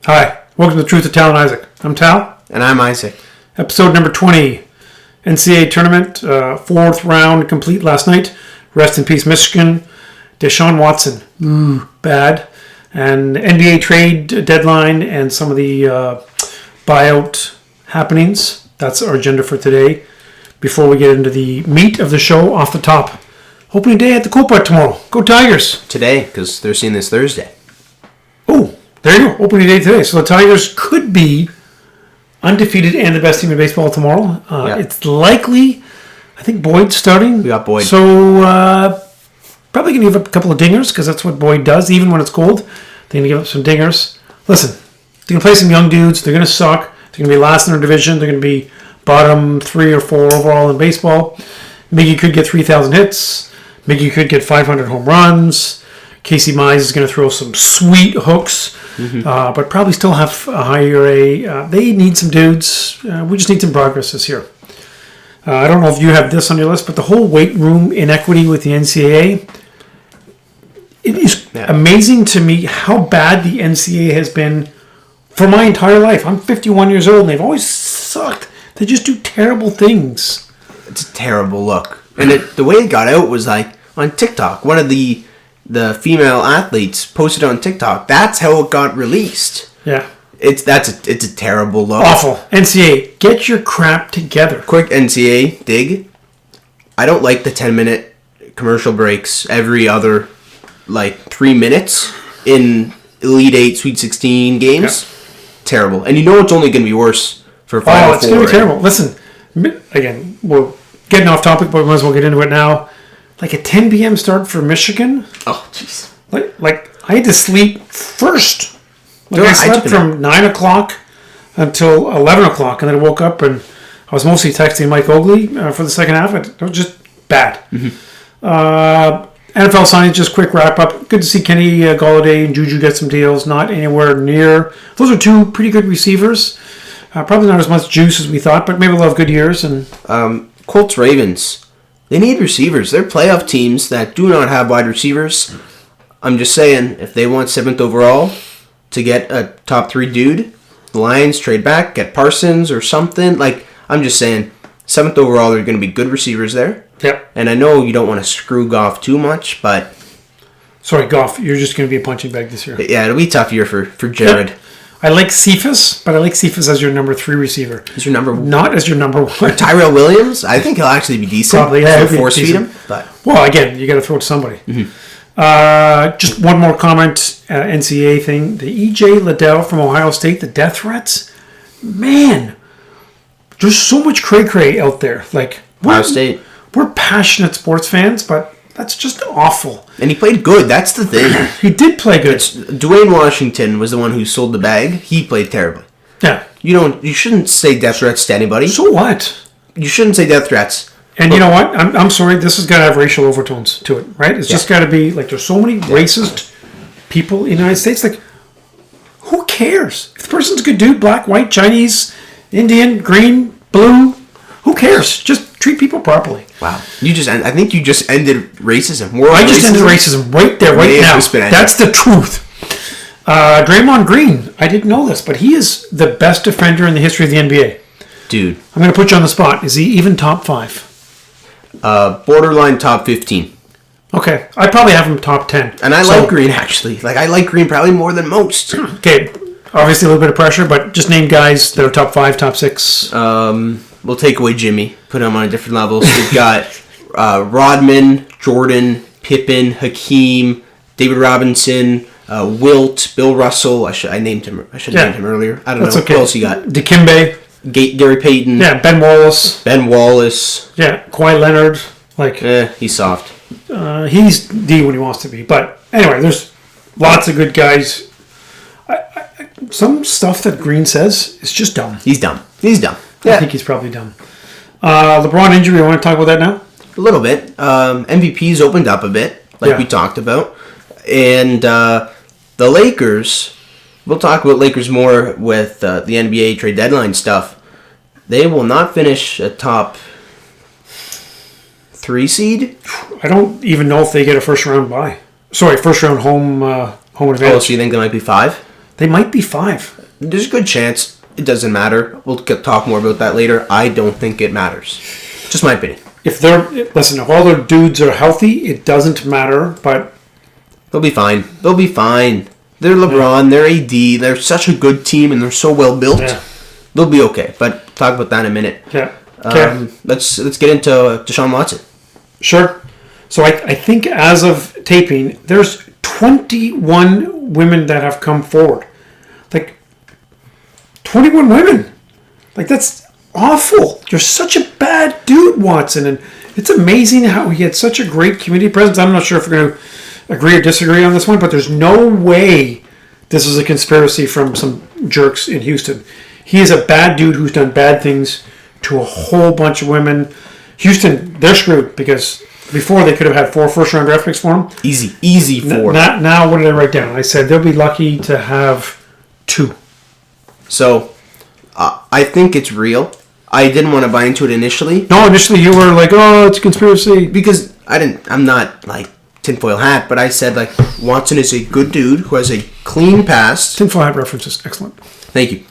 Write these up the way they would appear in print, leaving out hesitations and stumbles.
Hi, welcome to the Truth of Tal and Isaac. I'm Tal. And I'm Isaac. Episode number 20. NCAA tournament, fourth round complete last night. Rest in peace, Michigan. Deshaun Watson, bad. And NBA trade deadline and some of the buyout happenings. That's our agenda for today. Before we get into the meat of the show, off the top. Opening day at the Copa tomorrow. Go Tigers. Today, because they're seeing this Thursday. Oh, there you go. Opening day today. So the Tigers could be undefeated and the best team in baseball tomorrow. It's likely, I think Boyd's starting. We got Boyd. So probably going to give up a couple of dingers because that's what Boyd does. Even when it's cold, they're going to give up some dingers. Listen, they're going to play some young dudes. They're going to suck. They're going to be last in their division. They're going to be bottom 3 or 4 overall in baseball. Miggy could get 3,000 hits. Miggy could get 500 home runs. Casey Mize is going to throw some sweet hooks, but probably still have a high ERA. They need some dudes. We just need some progress this year. I don't know if you have this on your list, but the whole weight room inequity with the NCAA, it is amazing to me how bad the NCAA has been for my entire life. I'm 51 years old, and they've always sucked. They just do terrible things. It's a terrible look. And the way it got out was like on TikTok. One of the female athletes posted on TikTok. That's how it got released. Yeah. It's a terrible look. Awful. NCAA, get your crap together. Quick NCAA dig. I don't like the 10-minute commercial breaks every other 3 minutes in Elite 8, Sweet 16 games. Yeah. Terrible. And you know it's only going to be worse for 5 Oh, it's going to be terrible. Listen, again, we're getting off topic, but we might as well get into it now. Like a 10 p.m. start for Michigan. Oh, jeez. Like I had to sleep first. I slept from 9 o'clock until 11 o'clock, and then I woke up and I was mostly texting Mike Oakley for the second half. It was just bad. Mm-hmm. NFL signings, just quick wrap up. Good to see Kenny Golladay and Juju get some deals. Not anywhere near. Those are two pretty good receivers. Probably not as much juice as we thought, but maybe they'll have good years. And Colts Ravens, they need receivers. They're playoff teams that do not have wide receivers. I'm just saying, if they want 7th overall to get a top 3 dude, the Lions trade back, get Parsons or something. I'm just saying, 7th overall, there are going to be good receivers there. Yep. And I know you don't want to screw Goff too much, but... Sorry, Goff, you're just going to be a punching bag this year. Yeah, it'll be a tough year for Jared. Yep. I like Cephas, but I like Cephas as your number 3 receiver. As your number 1? Not as your number 1. Tyrell Williams, I think he'll actually be decent. Probably, yeah. Force feed him. But. Well, again, you got to throw it to somebody. Mm-hmm. Just one more comment, NCAA thing. The E.J. Liddell from Ohio State, the death threats. Man, there's so much cray-cray out there. Ohio State. We're passionate sports fans, but that's just awful. And he played good. That's the thing. He did play good. Dwayne Washington was the one who sold the bag. He played terribly. Yeah. You shouldn't say death threats to anybody. So what? You shouldn't say death threats. And you know what? I'm sorry. This has got to have racial overtones to it, right? It's just got to be there's so many racist people in the United States. Who cares? If the person's a good dude, black, white, Chinese, Indian, green, blue, who cares? Just treat people properly. Wow. I think you just ended racism. I just ended racism right there, right now. That's the truth. Draymond Green, I didn't know this, but he is the best defender in the history of the NBA. Dude. I'm going to put you on the spot. Is he even top 5? Borderline top 15. Okay. I probably have him top 10. And I like Green, actually. I like Green probably more than most. Okay. Obviously a little bit of pressure, but just name guys that are top 5, top 6. We'll take away Jimmy. Put him on a different level. So we've got Rodman, Jordan, Pippen, Hakeem, David Robinson, Wilt, Bill Russell. I should have named him earlier. I don't know. Okay. Who else you got? Dikembe. Gary Payton. Yeah, Ben Wallace. Yeah, Kawhi Leonard. He's soft. He's D when he wants to be. But anyway, there's lots of good guys. Some stuff that Green says is just dumb. He's dumb. Yeah. I think he's probably dumb. LeBron injury, I want to talk about that now? A little bit. MVP's opened up a bit, we talked about. And the Lakers, we'll talk about Lakers more with the NBA trade deadline stuff. They will not finish a top 3 seed. I don't even know if they get a first round bye. Sorry, first round home advantage. Oh, so you think they might be 5? They might be 5. There's a good chance. It doesn't matter. We'll talk more about that later. I don't think it matters. Just my opinion. If all their dudes are healthy, it doesn't matter, but they'll be fine. They'll be fine. They're LeBron, they're AD, they're such a good team, and they're so well built. Yeah. They'll be okay. But talk about that in a minute. Yeah. Okay. Let's get into Deshaun Watson. Sure. So I think as of taping, there's 21 women that have come forward. Like, 21 women. Like, that's awful. You're such a bad dude, Watson. And it's amazing how he had such a great community presence. I'm not sure if we're going to agree or disagree on this one, but there's no way this is a conspiracy from some jerks in Houston. He is a bad dude who's done bad things to a whole bunch of women. Houston, they're screwed because before they could have had 4 first-round draft picks for him. Easy 4. Now, what did I write down? I said they'll be lucky to have 2. So, I think it's real. I didn't want to buy into it initially. No, initially you were like, oh, it's a conspiracy. Because I'm not like tinfoil hat, but I said like Watson is a good dude who has a clean past. Tinfoil hat references, excellent. Thank you.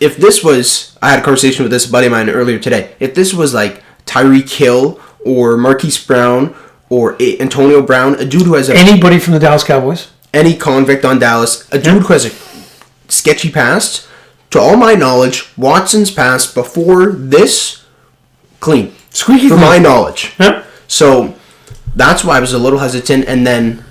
If this was, I had a conversation with this buddy of mine earlier today. If this was like Tyreek Hill or Marquise Brown or Antonio Brown, a dude who has anybody from the Dallas Cowboys, any convict on Dallas, a dude who has a sketchy past. To all my knowledge, Watson's past before this clean. Squeaky for clean. my knowledge. Yep. So that's why I was a little hesitant, and then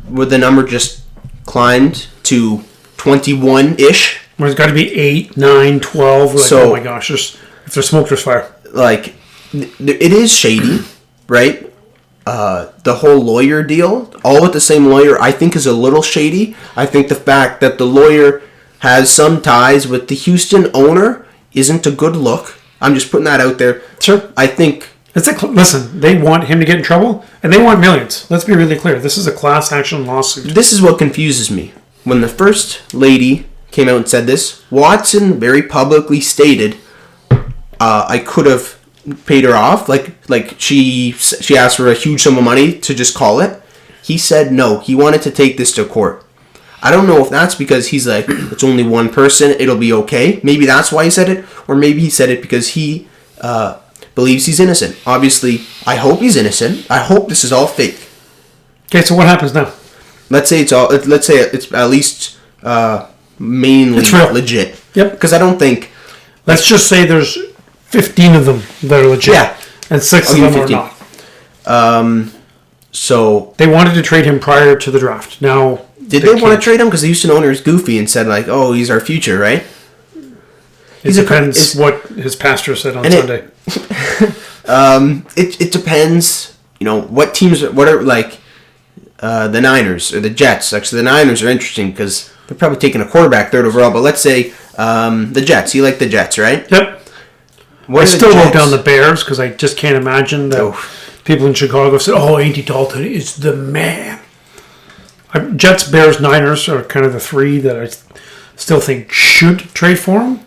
with the number just climbed to 21-ish. Where it's got to be 8, 9, 12. Like, so, oh my gosh, if there's smoke, there's fire. Like, it is shady, right? The whole lawyer deal, all with the same lawyer, I think is a little shady. I think the fact that the lawyer has some ties with the Houston owner isn't a good look. I'm just putting that out there. Sure. I think... Listen, they want him to get in trouble, and they want millions. Let's be really clear. This is a class action lawsuit. This is what confuses me. When the first lady came out and said this, Watson very publicly stated, I could have paid her off. Like she asked for a huge sum of money to just call it. He said no. He wanted to take this to court. I don't know if that's because he's like, it's only one person, it'll be okay. Maybe that's why he said it, or maybe he said it because he believes he's innocent. Obviously, I hope he's innocent. I hope this is all fake. Okay, so what happens now? Let's say it's at least mainly legit. Yep. Because I don't think... Let's just say there's 15 of them that are legit. Yeah. And 6 of them 15. Are not. So... They wanted to trade him prior to the draft. Now... Did they want to trade him? Because the Houston owner is goofy and said, like, oh, he's our future, right? It depends what his pastor said on Sunday. It depends, what teams, what are, like, the Niners or the Jets. Actually, the Niners are interesting because they're probably taking a quarterback 3rd overall. But let's say the Jets. You like the Jets, right? Yep. I still wrote down the Bears because I just can't imagine that people in Chicago said, oh, Andy Dalton is the man. Jets, Bears, Niners are kind of the 3 that I still think should trade for him.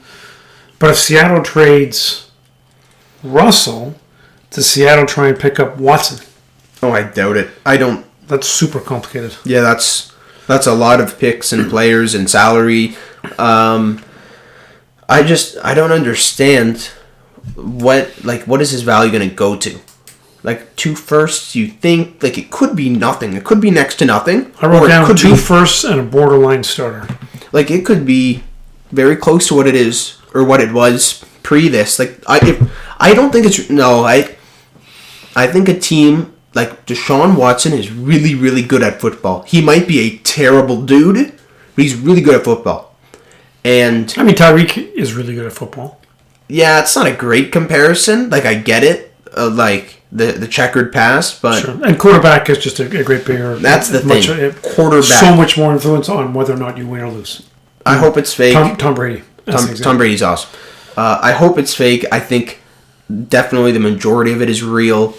But if Seattle trades Russell, does Seattle try and pick up Watson? Oh, I doubt it. I don't. That's super complicated. Yeah, that's a lot of picks and players and salary. I don't understand what is his value going to go to? Like 2 firsts, you think? Like it could be nothing. It could be next to nothing. I wrote down 2 firsts and a borderline starter. Like it could be very close to what it is or what it was pre this. Like I don't think it's I think a team like Deshaun Watson is really, really good at football. He might be a terrible dude, but he's really good at football. And I mean, Tyreek is really good at football. Yeah, it's not a great comparison. Like I get it. Like the checkered past, but sure. And quarterback is just a great bigger. That's the thing. Quarterback, so much more influence on whether or not you win or lose. I hope it's fake. Tom Brady. Tom Brady's awesome. I hope it's fake. I think definitely the majority of it is real.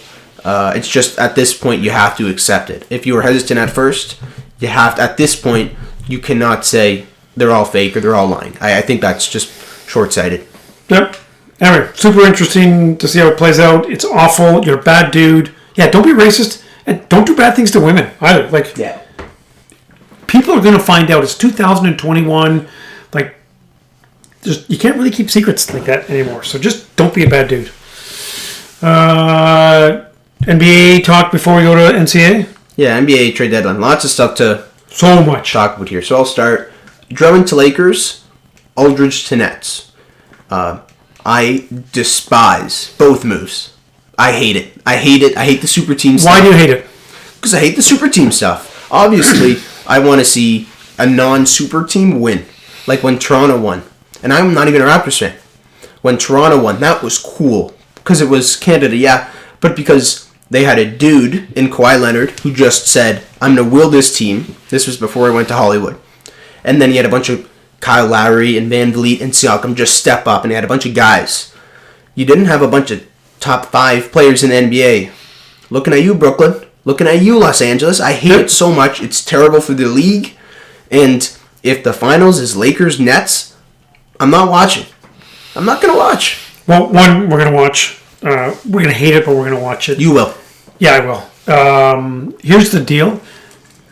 It's just at this point you have to accept it. If you were hesitant at first, you have to. At this point, you cannot say they're all fake or they're all lying. I think that's just short-sighted. Yep. Anyway, super interesting to see how it plays out. It's awful. You're a bad dude. Yeah, don't be racist and don't do bad things to women either. Like, people are going to find out. It's 2021. Like, you can't really keep secrets like that anymore. So just don't be a bad dude. NBA talk before we go to NCAA? Yeah, NBA trade deadline. Lots of stuff to talk about here. So I'll start. Drummond to Lakers, Aldridge to Nets. I despise both moves. I hate it. I hate the super team stuff. Why do you hate it? Because I hate the super team stuff. Obviously, I want to see a non-super team win. Like when Toronto won. And I'm not even a Raptors fan. When Toronto won, that was cool. Because it was Canada, yeah. But because they had a dude in Kawhi Leonard who just said, I'm going to will this team. This was before I went to Hollywood. And then he had a bunch of Kyle Lowry and Van Vliet and Siakam just step up. And he had a bunch of guys. You didn't have a bunch of top 5 players in the NBA. Looking at you, Brooklyn. Looking at you, Los Angeles. I hate it so much. It's terrible for the league. And if the finals is Lakers-Nets, I'm not watching. I'm not going to watch. Well, one, we're going to watch. We're going to hate it, but we're going to watch it. You will. Yeah, I will. Here's the deal.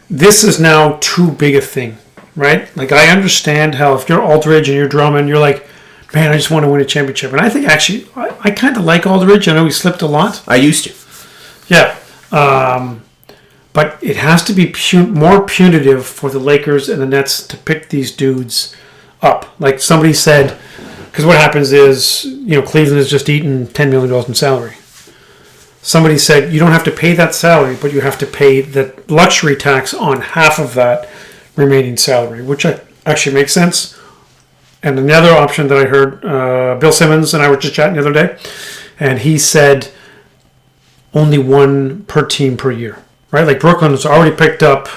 This is now too big a thing, right? Like, I understand how if you're Aldridge and you're Drummond, you're like, man, I just want to win a championship. And I think, actually, I kind of like Aldridge. I know he slipped a lot. I used to. Yeah. But it has to be more punitive for the Lakers and the Nets to pick these dudes up. Like somebody said, because what happens is, Cleveland has just eaten $10 million in salary. Somebody said, you don't have to pay that salary, but you have to pay the luxury tax on half of that remaining salary, which actually makes sense. And another option that I heard, Bill Simmons and I were just chatting the other day, and he said only one per team per year, right? Like Brooklyn has already picked up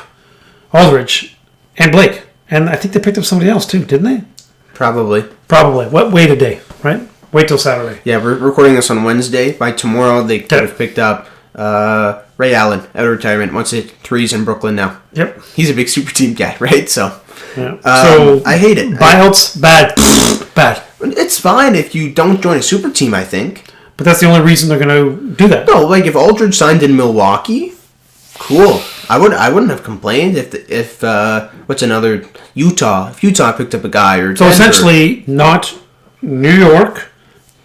Aldridge and Blake, and I think they picked up somebody else too, didn't they? Probably. What? Wait a day, right? Wait till Saturday. Yeah, we're recording this on Wednesday. By tomorrow, they could have picked up Ray Allen out of retirement. Wants to hit threes in Brooklyn now. Yep. He's a big super team guy, right? So, yeah. I hate it. Buyouts, bad. Bad. It's fine if you don't join a super team, I think. But that's the only reason they're going to do that. No, like if Aldridge signed in Milwaukee, cool. I wouldn't have complained if what's another Utah? If Utah picked up a guy or so Denver. Essentially not New York,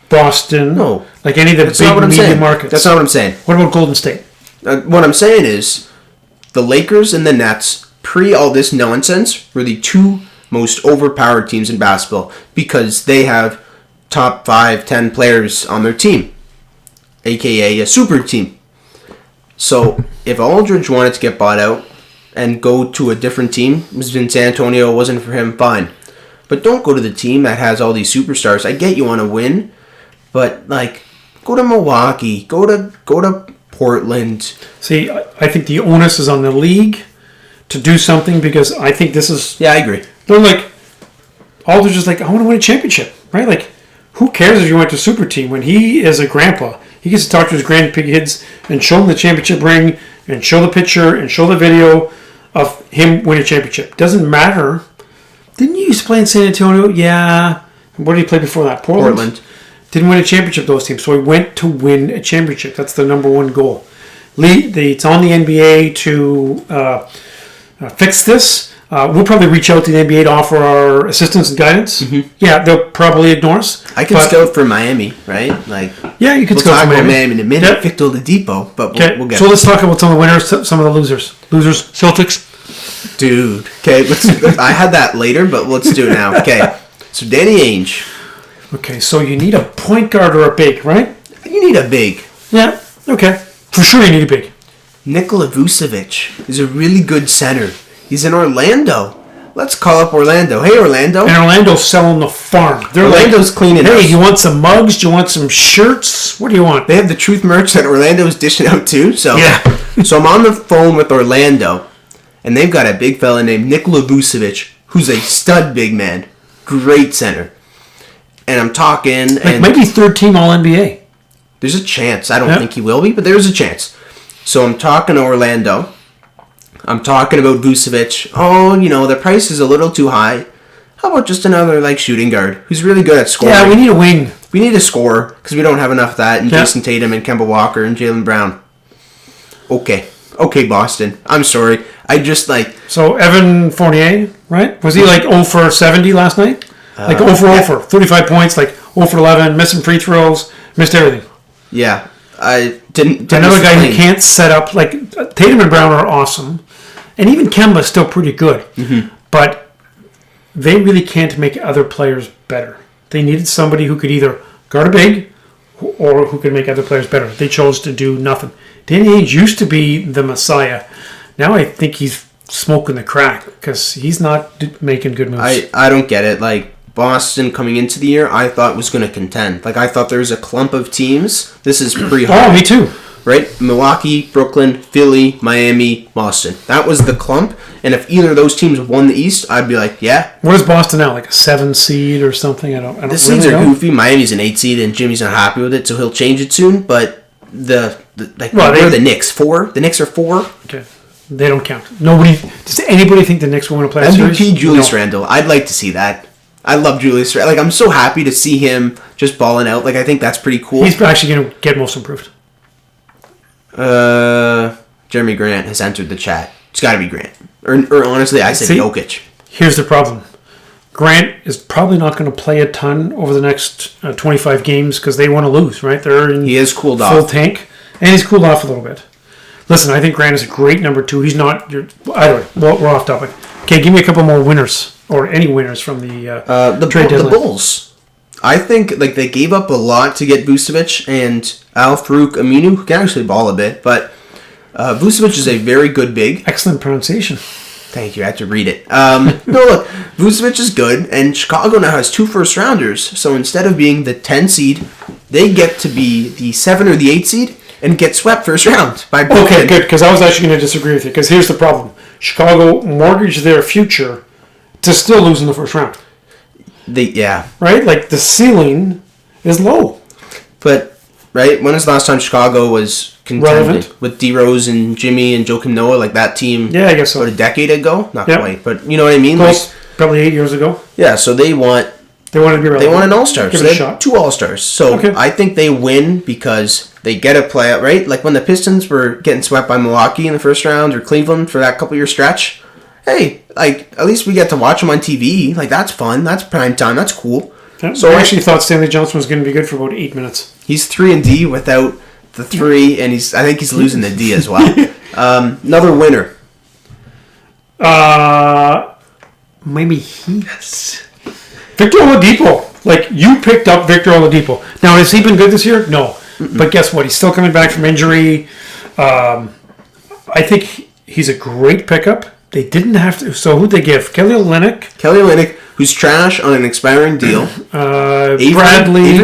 Boston, no, like any of the big media markets. That's not what I'm saying. What about Golden State? What I'm saying is the Lakers and the Nets, pre all this nonsense, were the two most overpowered teams in basketball because they have top 5, 10 players on their team, aka a super team. So if Aldridge wanted to get bought out and go to a different team, was in San Antonio, wasn't for him, fine. But don't go to the team that has all these superstars. I get you want to win, but like go to Milwaukee, go to Portland. See, I think the onus is on the league to do something because I think this is. Yeah, I agree. They're like Aldridge is like, I want to win a championship, right? Like, who cares if you went to super team when he is a grandpa? He gets to talk to his grandkids and show them the championship ring and show the picture and show the video of him winning a championship. Doesn't matter. Didn't you used to play in San Antonio? Yeah. Where did he play before that? Portland. Didn't win a championship, those teams. So he went to win a championship. That's the number one goal. It's on the NBA to fix this. We'll probably reach out to the NBA to offer our assistance and guidance. Mm-hmm. Yeah, they'll probably ignore us. I can scout for Miami, right? Like, yeah, you can scout for Miami in a minute. Yep. Victor Oladipo, but we'll get. So let's talk about some of the winners, some of the losers. Losers, Celtics. Dude, okay, I had that later, but let's do it now. Okay, so Danny Ainge. Okay, so you need a point guard or a big, right? You need a big. Yeah. Okay, for sure you need a big. Nikola Vucevic is a really good center. He's in Orlando. Let's call up Orlando. Hey, Orlando. And Orlando's selling the farm. Orlando's cleaning Hey, house. you want some mugs? Do you want some shirts? What do you want? They have the Truth merch that Orlando's dishing out too. So, yeah. So I'm on the phone with Orlando, and they've got a big fella named Nikola Vucevic, who's a stud big man. Great center. And I'm talking. And maybe third team All-NBA. There's a chance. I don't think he will be, but there's a chance. So I'm talking to Orlando. I'm talking about Vucevic. Oh, the price is a little too high. How about just another shooting guard who's really good at scoring? Yeah, we need a wing. We need a scorer because we don't have enough of that. And Jason Tatum and Kemba Walker and Jaylen Brown. Okay, Boston. I'm sorry. I just like... So Evan Fournier, right? Was he like 0 for 70 last night? Like 0 for 0 for 35 points, like 0 for 11, missing free throws, missed everything. Yeah. I didn't Another guy who can't set up, like Tatum and Brown are awesome. And even Kemba's still pretty good. Mm-hmm. But they really can't make other players better. They needed somebody who could either guard a big or who could make other players better. They chose to do nothing. Danny Ainge used to be the messiah. Now I think he's smoking the crack because he's not making good moves. I don't get it. Like, Boston coming into the year, I thought was going to contend. Like, I thought there was a clump of teams. This is pretty hard. Oh, me too. Right? Milwaukee, Brooklyn, Philly, Miami, Boston. That was the clump. And if either of those teams won the East, I'd be like, yeah. What is Boston now? Like a 7 seed or something? I don't the seeds are goofy. Miami's an 8 seed, and Jimmy's not happy with it, so he'll change it soon. But they're the Knicks. 4? The Knicks are 4. Okay. They don't count. Does anybody think the Knicks will win a playoff series? MVP Julius Randle. I'd like to see that. I love Julius Randle. Like, I'm so happy to see him just balling out. Like, I think that's pretty cool. He's actually going to get most improved. Jeremy Grant has entered the chat. It's got to be Grant. Or honestly, I said Jokic. Here's the problem. Grant is probably not going to play a ton over the next 25 games because they want to lose, right? He is cooled full off. Tank, and he's cooled off a little bit. Listen, I think Grant is a great number 2. He's not your... Either way, we're off topic. Okay, give me a couple more winners, or any winners from the trade deadline. The Bulls. I think like they gave up a lot to get Vucevic and Al-Farouq Aminu, who can actually ball a bit, but Vucevic is a very good big. Excellent pronunciation. Thank you. I had to read it. No, look, Vucevic is good, and Chicago now has 2 first-rounders. So instead of being the 10 seed, they get to be the 7 or the 8 seed and get swept first round by Brooklyn. Okay, good, because I was actually going to disagree with you, because here's the problem. Chicago mortgaged their future to still lose in the first round. Right? Like, the ceiling is low. But, right, when was the last time Chicago was contended with D-Rose and Jimmy and Joakim Noah, like that team? Yeah, I guess so. About a decade ago? Not quite, but you know what I mean? Close, like, probably 8 years ago. Yeah, so they want to be relevant. They want an all-star. Give so it a they shot. have 2 all-stars. So I think they win because they get a playout, right? Like when the Pistons were getting swept by Milwaukee in the first round or Cleveland for that couple-year stretch. Hey, like at least we get to watch them on TV. Like that's fun. That's prime time. That's cool. Yeah, so I actually thought Stanley Johnson was going to be good for about 8 minutes. He's 3-and-D without the 3, and I think he's losing the D as well. Another winner. Maybe Heat. Victor Oladipo. Like, you picked up Victor Oladipo. Now, has he been good this year? No. Mm-mm. But guess what? He's still coming back from injury. I think he's a great pickup. They didn't have to. So, who'd they give? Kelly Olynyk, who's trash on an expiring deal. Avery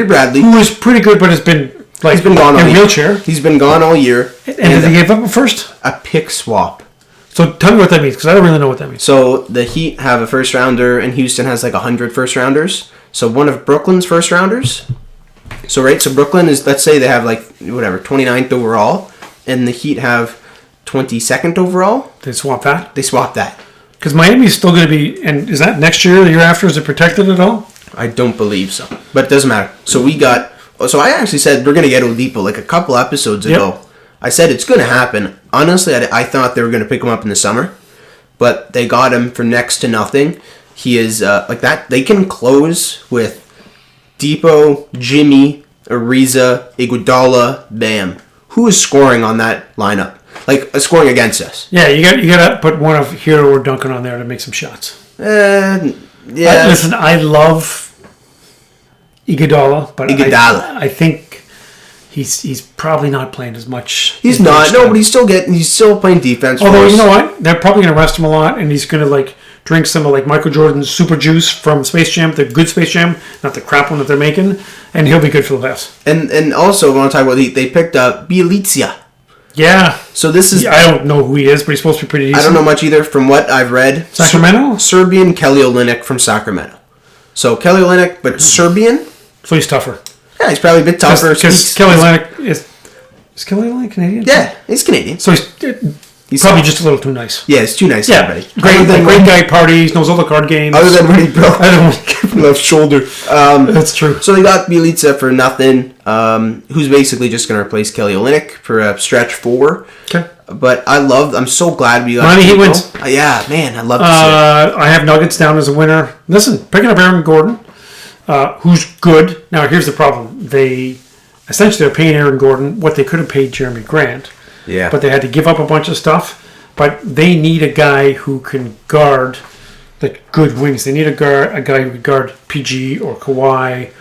Bradley. Who is pretty good, but has been, like, he's been gone in a wheelchair. He's been gone all year. And did they give up a first? A pick swap. So tell me what that means, because I don't really know what that means. So the Heat have a first rounder, and Houston has like 100 first rounders. So one of Brooklyn's first rounders. So Brooklyn is, let's say they have like, 29th overall, and the Heat have 22nd overall. They swap that? They swap that. Because Miami's still going to be, and is that next year, the year after, is it protected at all? I don't believe so. But it doesn't matter. So I actually said we're going to get Oladipo like a couple episodes ago. Yep. I said it's going to happen. Honestly, I thought they were going to pick him up in the summer, but they got him for next to nothing. He is like that. They can close with Depot, Jimmy, Ariza, Iguodala, Bam. Who is scoring on that lineup? Like scoring against us? Yeah, you got to put one of Hero or Duncan on there to make some shots. Yeah. Listen, I love Iguodala, but I think. He's probably not playing as much. He's not. No, but he's still playing defense. Although, you know what? They're probably going to rest him a lot, and he's going to like drink some of like Michael Jordan's Super Juice from Space Jam, the good Space Jam, not the crap one that they're making, and he'll be good for the playoffs. And also, I want to talk about they picked up Bjelica. Yeah. So this is... I don't know who he is, but he's supposed to be pretty decent. I don't know much either from what I've read. Sacramento? Serbian Kelly Olynyk from Sacramento. So Kelly Olynyk, but Serbian. So he's tougher. Yeah, he's probably a bit tougher. Because Kelly Olynyk is... Is Kelly Olynyk Canadian? Yeah, he's Canadian. So he's probably just a little too nice. Yeah, it's too nice. Yeah, great guy, parties, knows all the card games. Other than when he broke left shoulder. That's true. So they got Bjelica for nothing, who's basically just going to replace Kelly Olynyk for a stretch 4. Okay. But I'm so glad we got Miami Heat wins. Yeah, man, I love to see it. I have Nuggets down as a winner. Listen, picking up Aaron Gordon, who's good. Now, here's the problem. They essentially are paying Aaron Gordon what they could have paid Jeremy Grant. Yeah. But they had to give up a bunch of stuff. But they need a guy who can guard the good wings. They need a guy who can guard PG or Kawhi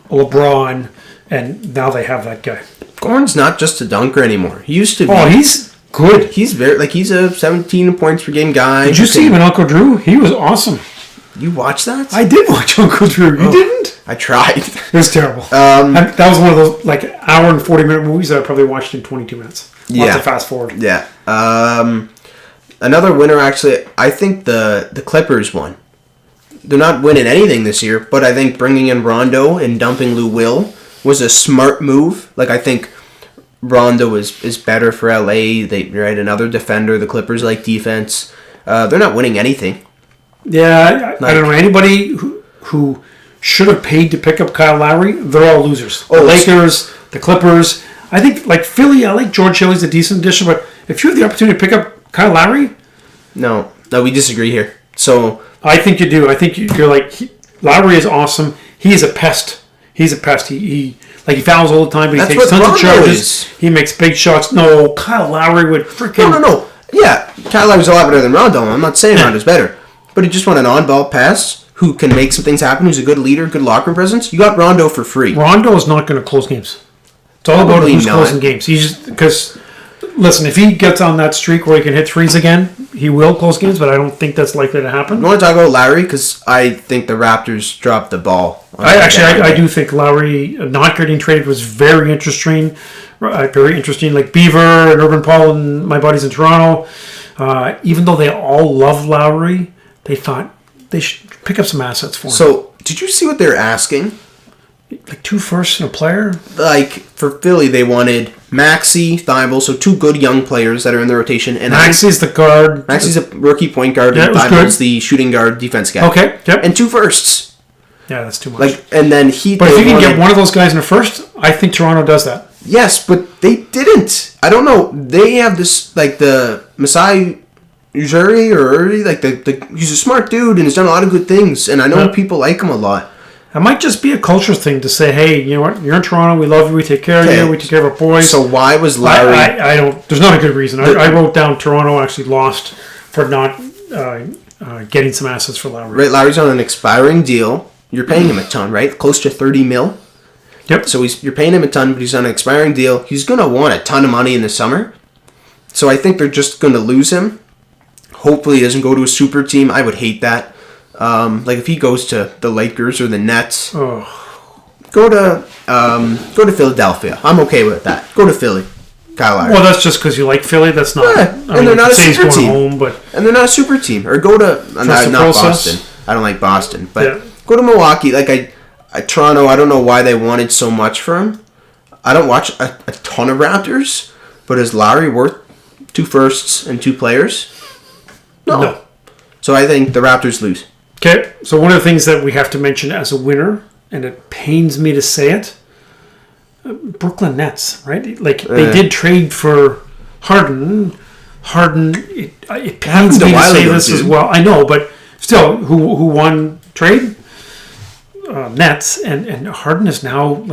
or LeBron. And now they have that guy. Gordon's not just a dunker anymore. He used to be. Oh, he's good. He's he's a 17 points per game guy. Did you see him in Uncle Drew? He was awesome. You watched that? I did watch Uncle Drew. You didn't? I tried. It was terrible. That was one of those hour and 40-minute movies that I probably watched in 22 minutes. Lots of fast forward. Yeah. Another winner, actually, I think the Clippers won. They're not winning anything this year, but I think bringing in Rondo and dumping Lou Will was a smart move. I think Rondo is better for LA. They another defender. The Clippers like defense. They're not winning anything. Yeah, I don't know. Anybody who should have paid to pick up Kyle Lowry, they're all losers. The Lakers, the Clippers. I think, Philly, I like George Hill's a decent addition, but if you have the opportunity to pick up Kyle Lowry... No, we disagree here. So I think you do. I think you're Lowry is awesome. He is a pest. He's a pest. He fouls all the time, but he takes tons of charges. He makes big shots. No, Kyle Lowry would freaking... No. Yeah, Kyle Lowry's a lot better than Rondo. I'm not saying Rondo's better. But he just want an on-ball pass who can make some things happen, who's a good leader, good locker room presence. You got Rondo for free. Rondo is not going to close games. It's all about who's closing games. Because, listen, if he gets on that streak where he can hit threes again, he will close games, but I don't think that's likely to happen. You want to talk about Lowry? Because I think the Raptors dropped the ball. I do think Lowry not getting traded was very interesting. Like Beaver and Urban Paul and my buddies in Toronto. Even though they all love Lowry, they thought they should pick up some assets for him. So, did you see what they're asking? 2 firsts and a player? For Philly, they wanted Maxey, Thibault, so 2 good young players that are in the rotation. And Maxey's the guard. Maxey's a rookie point guard, and Thibault's the shooting guard defense guy. Okay, yep. And 2 firsts. Yeah, that's too much. And then But if you can get one of those guys in a first, I think Toronto does that. Yes, but they didn't. I don't know. They have this, the Masai Ujiri, he's a smart dude and has done a lot of good things, and I know people like him a lot. It might just be a culture thing to say, hey, you know what? You're in Toronto. We love you. We take care of you. We take care of our boys. So why was Lowry... I don't... There's not a good reason. I wrote down Toronto actually lost for not getting some assets for Lowry. Right, Lowry's on an expiring deal. You're paying him a ton, right? Close to $30 million. Yep. So you're paying him a ton, but he's on an expiring deal. He's going to want a ton of money in the summer. So I think they're just going to lose him. Hopefully he doesn't go to a super team. I would hate that. If he goes to the Lakers or the Nets, go to Philadelphia. I'm okay with that. Go to Philly, Kyle Lowry. Well, that's just because you like Philly. That's not. Yeah, and they're not a super team. And they're not a super team. Or go to not Boston. I don't like Boston, but go to Milwaukee. Toronto. I don't know why they wanted so much for him. I don't watch a ton of Raptors, but is Lowry worth 2 firsts and 2 players? No. So I think the Raptors lose. Okay, so one of the things that we have to mention as a winner, and it pains me to say it, Brooklyn Nets, right? They did trade for Harden. It pains me to say this as well. I know, but still, who won trade? Nets, and Harden is now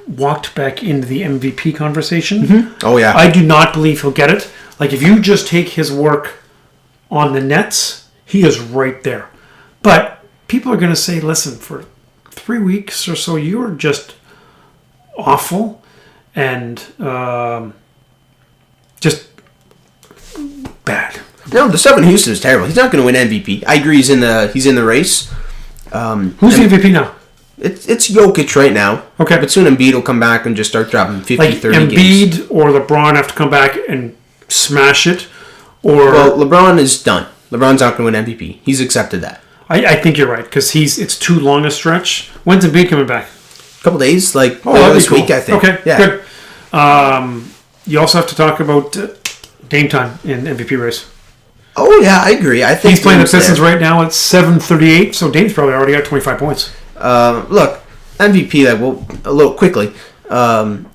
walked back into the MVP conversation. Mm-hmm. Oh yeah. I do not believe he'll get it. If you just take his work on the Nets, he is right there. But people are going to say, listen, for 3 weeks or so, you were just awful and just bad. No, the stuff in Houston is terrible. He's not going to win MVP. I agree. He's in the race. Who's the MVP now? It's Jokic right now. Okay. But soon Embiid will come back and just start dropping 50, 30 games. Embiid or LeBron have to come back and smash it. Well, LeBron is done. LeBron's not going to win MVP. He's accepted that. I think you're right, because it's too long a stretch. When's Embiid coming back? A couple days, this week, I think. Okay, yeah. Good. You also have to talk about Dame time in MVP race. Oh, yeah, I agree. I think he's playing the Pistons right now at 7:38, so Dame's probably already got 25 points. Look, MVP, a little quickly.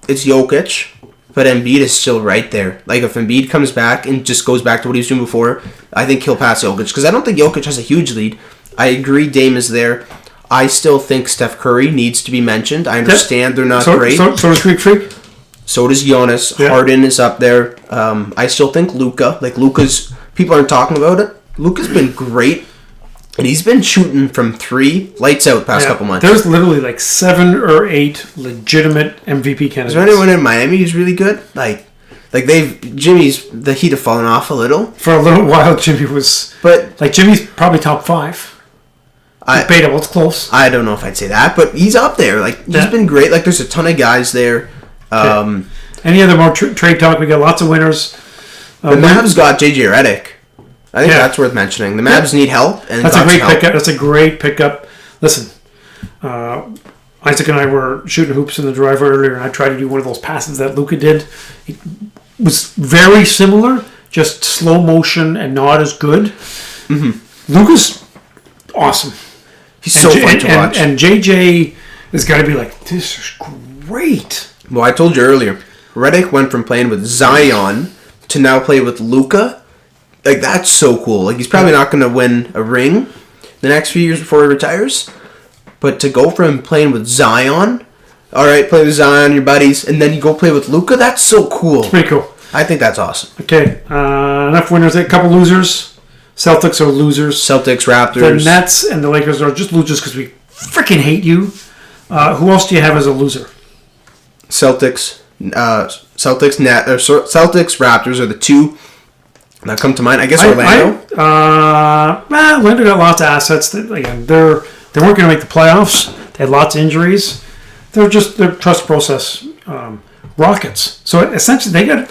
It's Jokic. but Embiid is still right there. Like, if Embiid comes back and just goes back to what he was doing before, I think he'll pass Jokic. Because I don't think Jokic has a huge lead. I agree Dame is there. I still think Steph Curry needs to be mentioned. I understand they're not great. So does Greek Freak. So does Giannis. Yeah. Harden is up there. I still think Luka. Like, Luka's... People aren't talking about it. Luka's been great. And he's been shooting from 3 lights out past couple months. There's literally like 7 or 8 legitimate MVP candidates. Is there anyone in Miami who's really good? Like the Heat have fallen off a little. For a little while, Jimmy was... But like, Jimmy's probably top 5. Debatable, it's close. I don't know if I'd say that, but he's up there. Like, he's been great. Like, there's a ton of guys there. Any other more trade talk? We got lots of winners. The Mavs got JJ Redick. I think that's worth mentioning. The Mavs need help. And that's a great pickup. That's a great pickup. Listen, Isaac and I were shooting hoops in the drive earlier, and I tried to do one of those passes that Luka did. It was very similar, just slow motion and not as good. Mm-hmm. Luka's awesome. He's so fun to watch. And JJ has got to be like, this is great. Well, I told you earlier, Redick went from playing with Zion to now play with Luka. Like, that's so cool. Like, he's probably not going to win a ring the next few years before he retires. But to go from playing with Zion, all right, play with Zion, your buddies, and then you go play with Luka, that's so cool. It's pretty cool. I think that's awesome. Okay, enough winners. A couple losers. Celtics are losers. Celtics, Raptors. The Nets and the Lakers are just losers because we freaking hate you. Who else do you have as a loser? Celtics, Raptors are the 2 that come to mind. I guess Orlando. Orlando got lots of assets. Again, they weren't going to make the playoffs. They had lots of injuries. They're trust process rockets. So essentially, they got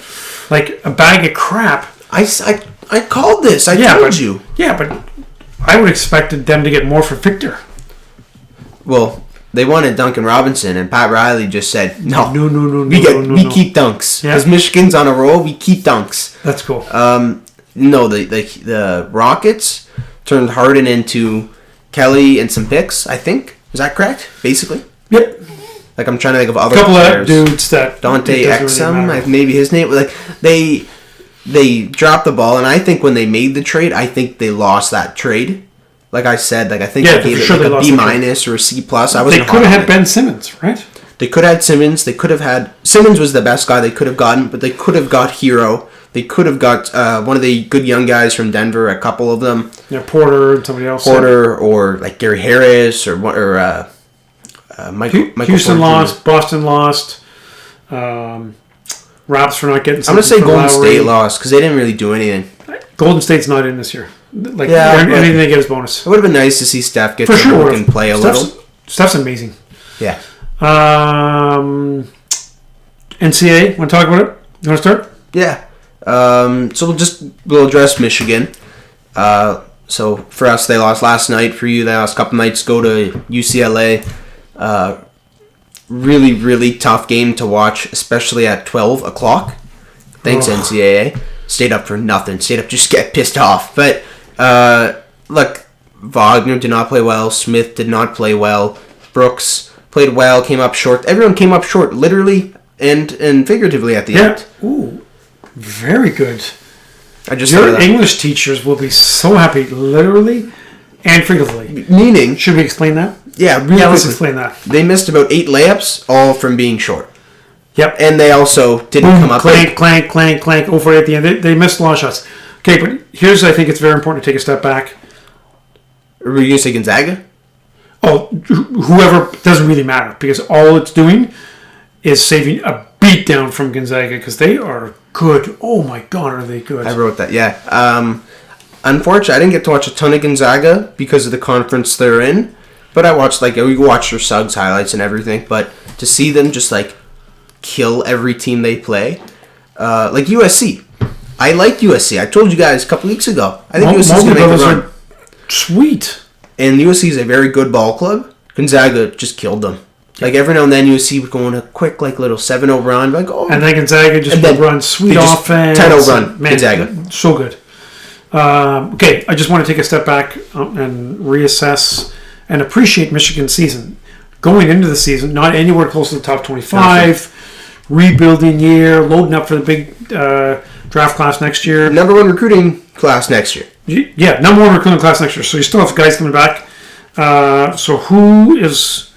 like a bag of crap. I called this. I told you. Yeah, but I would have expected them to get more for Victor. Well, they wanted Duncan Robinson, and Pat Riley just said, No. We keep dunks. Because Michigan's on a roll, we keep dunks. That's cool. No, the Rockets turned Harden into Kelly and some picks, I think. Is that correct? Basically? Yep. Like, I'm trying to think of other couple players. Of dudes that... Dante Exum, really maybe his name. Like, they dropped the ball, and I think when they made the trade, I think they lost that trade. Like I said, like I think they gave it like a B- or a C+. They could have had Ben Simmons, right? They could have had Simmons. They could have had... Simmons was the best guy they could have gotten, but they could have got Hero. They could have got one of the good young guys from Denver, a couple of them. Yeah, Porter and somebody else. Porter or like Gary Harris or Michael Houston lost. Boston lost. Raps for not getting... I'm going to say Golden State lost because they didn't really do anything. Golden State's not in this year. Like, anything they get is bonus. It would have been nice to see Steph get look and play a little. Steph's amazing. Yeah. NCAA, want to talk about it? You want to start? Yeah. So we'll address Michigan. So for us, they lost last night. For you, they lost a couple nights ago to UCLA. Really, really tough game to watch, especially at 12 o'clock. Thanks, NCAA. Stayed up for nothing. Stayed up just get pissed off. But, look, Wagner did not play well. Smith did not play well. Brooks played well, came up short. Everyone came up short, literally and figuratively at the end. Ooh, very good. Your English teachers will be so happy, literally and figuratively. Meaning... Should we explain that? Yeah, let's explain that. They missed about 8 layups, all from being short. Yep. And they also didn't come up... Clank, over at the end. They missed a lot of shots. Okay, but here's, I think it's very important to take a step back. Are we going to say Gonzaga? Oh, whoever, doesn't really matter, because all it's doing is saving a beatdown from Gonzaga, because they are good. Oh my God, are they good. I wrote that, yeah. Unfortunately, I didn't get to watch a ton of Gonzaga because of the conference they're in, but I watched, we watched their Suggs highlights and everything, but to see them just, kill every team they play, like USC. I like USC. I told you guys a couple weeks ago. I think USC is going to make a run. Sweet. And USC is a very good ball club. Gonzaga just killed them. Every now and then USC would go on a quick little 7-0 run. And then Gonzaga just would run sweet offense. 10-0 run. Man, Gonzaga. So good. Okay, I just want to take a step back and reassess and appreciate Michigan's season. Going into the season, not anywhere close to the top 25. rebuilding year, loading up for the big draft class next year. Number 1 recruiting class next year. Yeah, number 1 recruiting class next year. So you still have guys coming back. So who is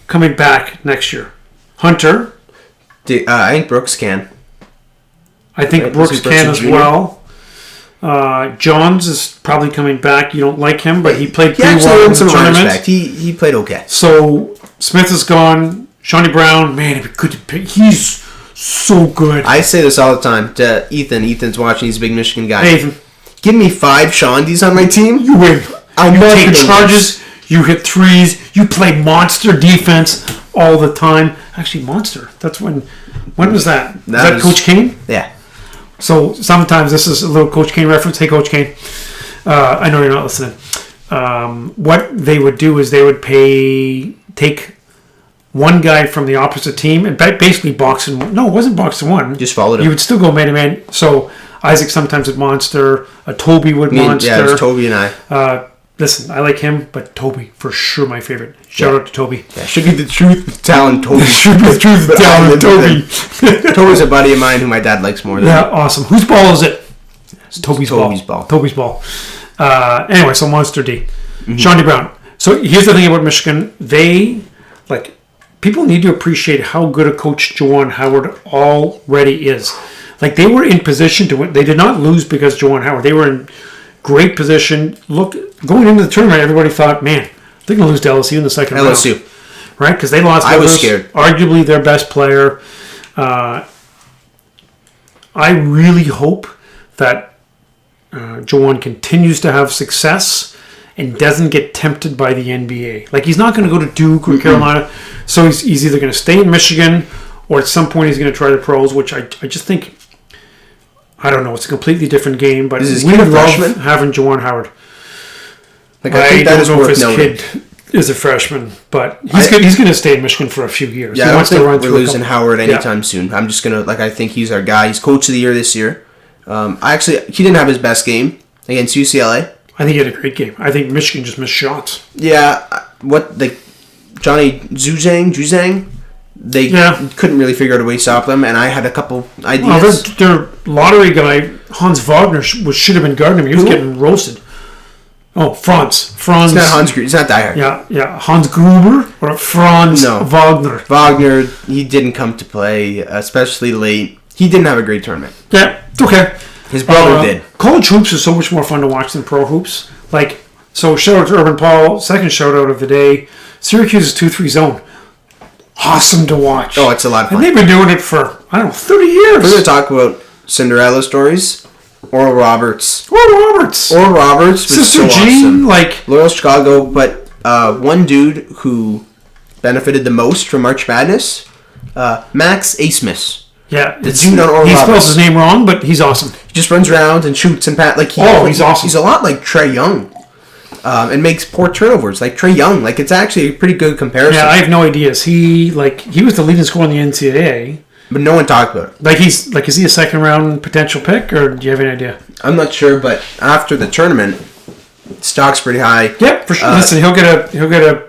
coming back next year? Hunter. I think Brooks can. I think Right, Brooks can as junior. well. Johns is probably coming back. You don't like him, but he played He pretty actually well in earned the some tournament. respect. He played okay. So Smith is gone. Shawnee Brown, man, it'd be good to pick. He's so good. I say this all the time to Ethan. Ethan's watching. He's a big Michigan guy. Hey, Ethan, Give me 5 Shondies on my team. you win. I'm You not take gonna charges. You hit threes. You play monster defense all the time. Actually, monster. That's when was that? Was That that was- Coach Kane? Yeah. So sometimes this is a little Coach Kane reference. Hey, Coach Kane. I know you're not listening. What they would do is they would take one guy from the opposite team and basically box and no, it wasn't box and one. Just followed him. You would still go man to man. So Isaac sometimes would monster. Toby would monster. Yeah, it was Toby and I. Listen, I like him, but Toby for sure my favorite. Shout out to Toby. Yeah, should be the truth with Tal and Toby. Should be the truth with Tal and Toby. Toby's a buddy of mine who my dad likes more than Yeah, awesome. Whose ball is it? It's Toby's ball. Toby's ball. Anyway, so Monster D. Shawnee Brown. So here's the thing about Michigan. People need to appreciate how good a coach Juwan Howard already is. Like, they were in position to win. They did not lose because Juwan Howard. They were in great position. Look, going into the tournament, everybody thought, man, they're going to lose to LSU in the second round. LSU. Right? Because they lost. I was scared. Arguably their best player. I really hope that Juwan continues to have success and doesn't get tempted by the NBA. Like, he's not going to go to Duke or Carolina, so he's either going to stay in Michigan or at some point he's going to try the pros, which I just think, I don't know, it's a completely different game, but Is his we kid a love freshman? having Juwan Howard. Like, I think that don't is know if worth his noting. kid is a freshman, but he's going to stay in Michigan for a few years. Yeah, he I don't wants to think run we're through a losing couple- Howard anytime soon. I'm just going to, I think he's our guy. He's coach of the year this year. He didn't have his best game against UCLA. I think he had a great game. I think Michigan just missed shots. Yeah, Johnny Juzang, they couldn't really figure out a way to stop them, and I had a couple ideas. Their lottery guy, Hans Wagner, should have been guarding him. He was getting roasted. Oh, Franz. It's not Hans Gruber. It's not Die Hard. Yeah. Hans Gruber or Franz Wagner. Wagner, he didn't come to play, especially late. He didn't have a great tournament. Yeah, it's okay. His brother did. College hoops is so much more fun to watch than pro hoops. So shout out to Urban Paul. Second shout out of the day. Syracuse's 2-3 zone. Awesome to watch. Oh, it's a lot of fun. And they've been doing it for, 30 years. We're going to talk about Cinderella stories. Oral Roberts. Oral Roberts was Sister so Jean, awesome. Loyal Chicago, but one dude who benefited the most from March Madness, Max Asmus. Yeah, The dude on Oral he spells Roberts. his name wrong, but he's awesome. He just runs around and shoots and he's awesome. He's a lot like Trae Young, and makes poor turnovers like Trae Young. Like, it's actually a pretty good comparison. Yeah, I have no idea. Is he was the leading scorer in the NCAA? But no one talked about it. Is he a second round potential pick, or do you have any idea? I'm not sure, but after the tournament, stock's pretty high. Yeah, for sure. Listen, he'll get a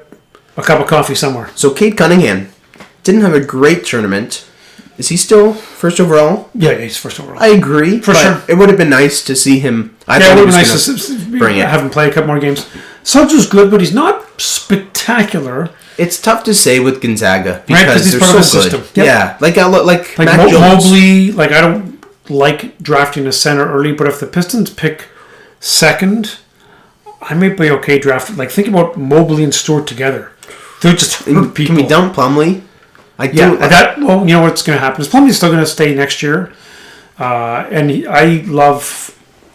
cup of coffee somewhere. So Cade Cunningham didn't have a great tournament. Is he still first overall? Yeah, he's first overall. I agree. For sure. It would have been nice to see him. It would have been nice to bring it. have him play a couple more games. Suggs was good, but he's not spectacular. It's tough to say with Gonzaga Right, 'cause because he's they're part of so the good. system. Yep. Yeah, like Mac Jones. Mobley. I don't like drafting a center early, but if the Pistons pick second, I may be okay drafting. Think about Mobley and Stewart together. They're just hurt people. Can we dump Plumlee? You know what's going to happen is Plumlee's still going to stay next year, and I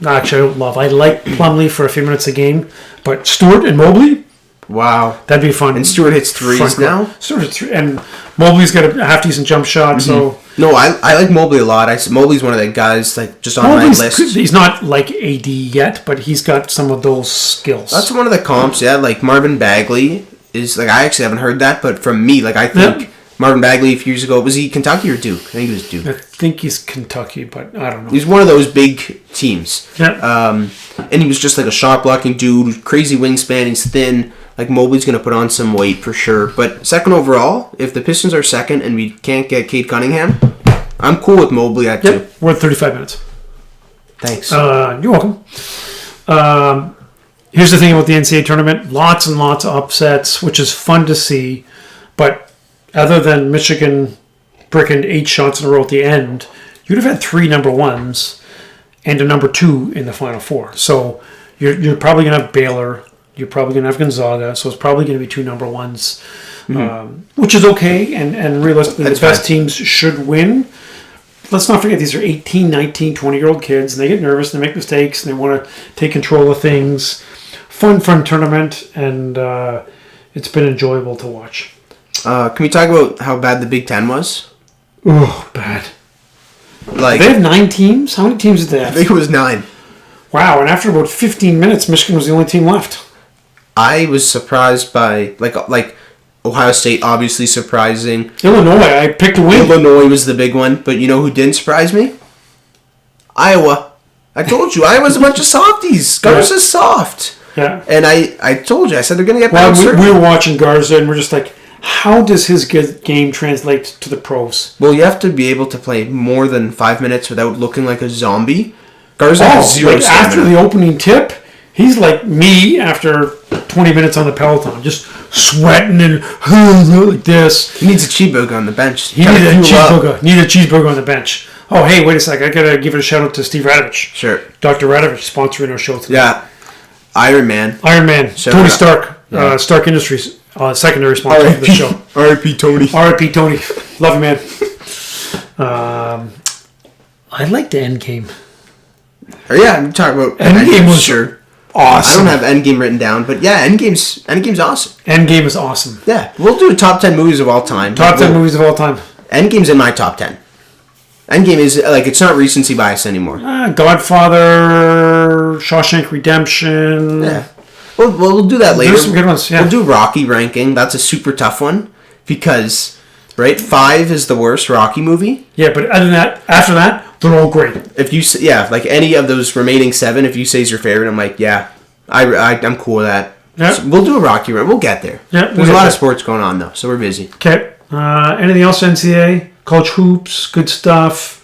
like Plumlee for a few minutes a game, but Stewart and Mobley, Wow, that'd be fun. And Stewart hits threes now. Stewart hits and Mobley's got a half decent jump shot. So no, I like Mobley a lot. Mobley's one of the guys just on my list. He's not like AD yet, but he's got some of those skills. That's one of the comps. Yeah, like Marvin Bagley is I actually haven't heard that, but from me, I think. Yeah. Marvin Bagley a few years ago, was he Kentucky or Duke? I think he was Duke. I think he's Kentucky, but I don't know. He's one of those big teams. Yeah. And he was just a shot blocking dude, crazy wingspan, he's thin. Mobley's going to put on some weight for sure. But second overall, if the Pistons are second and we can't get Cade Cunningham, I'm cool with Mobley at 2. Yep, we're at 35 minutes. Thanks. You're welcome. Here's the thing about the NCAA tournament. Lots and lots of upsets, which is fun to see. But other than Michigan bricking 8 shots in a row at the end, you'd have had 3 number 1s and a number 2 in the Final Four. So you're probably going to have Baylor. You're probably going to have Gonzaga. So it's probably going to be 2 number 1s, which is okay. And realistically, the best teams should win. Let's not forget, these are 18, 19, 20-year-old kids, and they get nervous, and they make mistakes, and they want to take control of things. Fun tournament, and it's been enjoyable to watch. Can we talk about how bad the Big Ten was? Oh, bad. Like, they have 9 teams? How many teams did they have? I think it was 9. Wow, and after about 15 minutes, Michigan was the only team left. I was surprised by, like Ohio State, obviously surprising. Illinois, I picked a win. Illinois was the big one, but you know who didn't surprise me? Iowa. I told you, Iowa's a bunch of softies. Garza's soft. Yeah. And I told you, I said they're going to get bounced. Well, we were watching Garza, and we're just like, how does his game translate to the pros? Well, you have to be able to play more than 5 minutes without looking like a zombie. Garza has 0 stamina. After the opening tip, he's like me after 20 minutes on the Peloton, just sweating and like this. He needs a cheeseburger on the bench. He needed a cheeseburger on the bench. Oh, hey, wait a sec. I got to give it a shout out to Steve Radovich. Sure. Dr. Radovich sponsoring our show today. Yeah. Iron Man. Tony Stark. Yeah. Stark Industries, secondary sponsor of the show. R.I.P. Tony. R.I.P. Tony. Love you, man. I like the Endgame. Oh, yeah, I'm talking about Endgame was sure. Awesome. I don't have Endgame written down, but yeah, Endgame's awesome. Endgame is awesome. Yeah, we'll do a top 10 movies of all time. Top 10 movies of all time. Endgame's in my top 10. Endgame is, like, it's not recency bias anymore. Godfather, Shawshank Redemption. Yeah. We'll do that later. There's some good ones, yeah. We'll do Rocky ranking. That's a super tough one because, right, 5 is the worst Rocky movie. Yeah, but other than that, after that, they're all great. If you say, yeah, like any of those remaining 7, if you say is your favorite, I'm like, yeah, I'm cool with that. Yeah. So we'll do a Rocky ranking. We'll get there. Yeah, There's a lot of sports going on, though, so we're busy. Okay. Anything else, NCAA? College hoops, good stuff?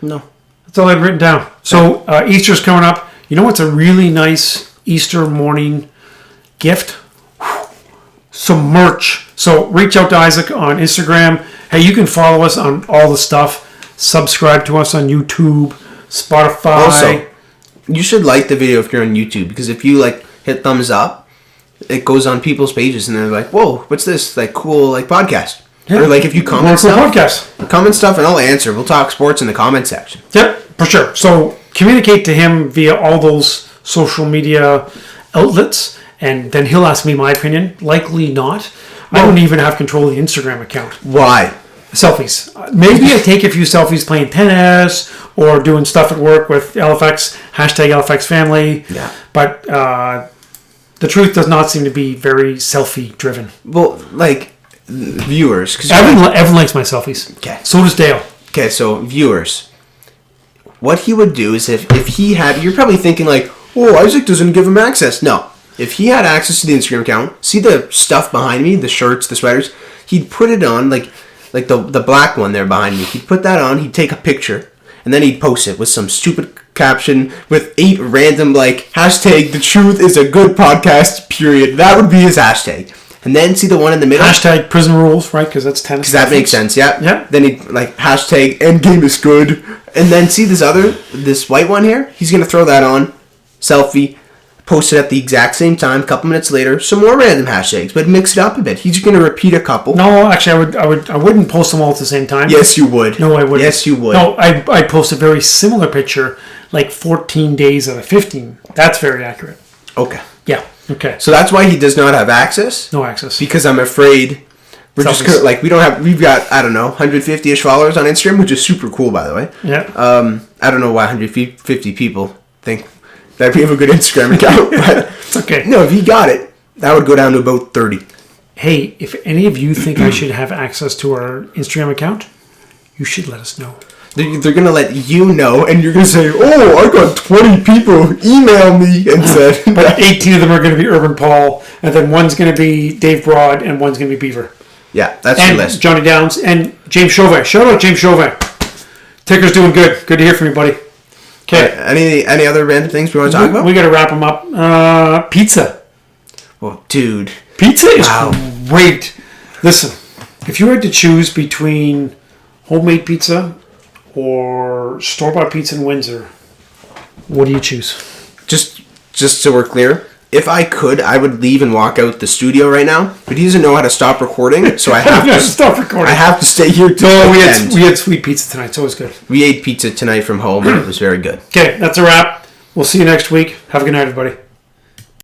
No. That's all I've written down. So, Easter's coming up. You know what's a really nice Easter morning gift? Some merch. So, reach out to Isaac on Instagram. Hey, you can follow us on all the stuff. Subscribe to us on YouTube, Spotify. Also, you should like the video if you're on YouTube, because if you, like, hit thumbs up, it goes on people's pages, and they're like, whoa, what's this, like, cool, like, podcast? Yeah. Or, like, if you comment stuff, and I'll answer. We'll talk sports in the comment section. Yep, for sure. So, communicate to him via all those social media outlets, and then he'll ask me my opinion. Likely not. I don't even have control of the Instagram account. Why? Selfies. Maybe I take a few selfies playing tennis or doing stuff at work with LFX, #LFX family. Yeah. But the truth does not seem to be very selfie driven. Well, like, viewers. Cause Evan likes my selfies. Okay. So does Dale. Okay, so viewers. What he would do is if he had, you're probably thinking like, oh, Isaac doesn't give him access. No. If he had access to the Instagram account, see the stuff behind me, the shirts, the sweaters, he'd put it on, like the black one there behind me. He'd put that on, he'd take a picture, and then he'd post it with some stupid caption with 8 random, like, hashtag the truth is a good podcast, period. That would be his hashtag. And then see the one in the middle? Hashtag prison rules, right? Because that's tennis. Because that makes sense, yeah. Yeah. Then he'd, like, hashtag endgame is good. And then see this white one here? He's going to throw that on, selfie, post it at the exact same time, a couple minutes later, some more random hashtags, but mix it up a bit. He's going to repeat a couple. No, actually, I wouldn't post them all at the same time. Yes, you would. No, I wouldn't. Yes, you would. No, I'd post a very similar picture, like 14 days out of 15. That's very accurate. Okay. Yeah. Okay. So that's why he does not have access? No access. Because I'm afraid we're just gonna, like, we've got, I don't know, 150-ish followers on Instagram, which is super cool, by the way. Yeah. I don't know why 150 people think that we have a good Instagram account, but okay. No, if he got it, that would go down to about 30. Hey, if any of you think I should have access to our Instagram account, you should let us know. They're going to let you know, and you're going to say, oh, I got 20 people email me and said... But 18 of them are going to be Urban Paul, and then one's going to be Dave Broad, and one's going to be Beaver. Yeah, that's and your list. Johnny Downs, and James Chauvet. Shout out James Chauvet. Ticker's doing good. Good to hear from you, buddy. Okay. Any other random things we want to talk about? We got to wrap them up. Pizza. Well, dude. Pizza is great. Listen, if you had to choose between homemade pizza or store-bought pizza in Windsor, what do you choose? Just so we're clear, if I could, I would leave and walk out the studio right now. But he doesn't know how to stop recording, so I have to stop recording. I have to stay here till No, the end. we had sweet pizza tonight, so it was good. We ate pizza tonight from home, and it was very good. Okay, that's a wrap. We'll see you next week. Have a good night, everybody.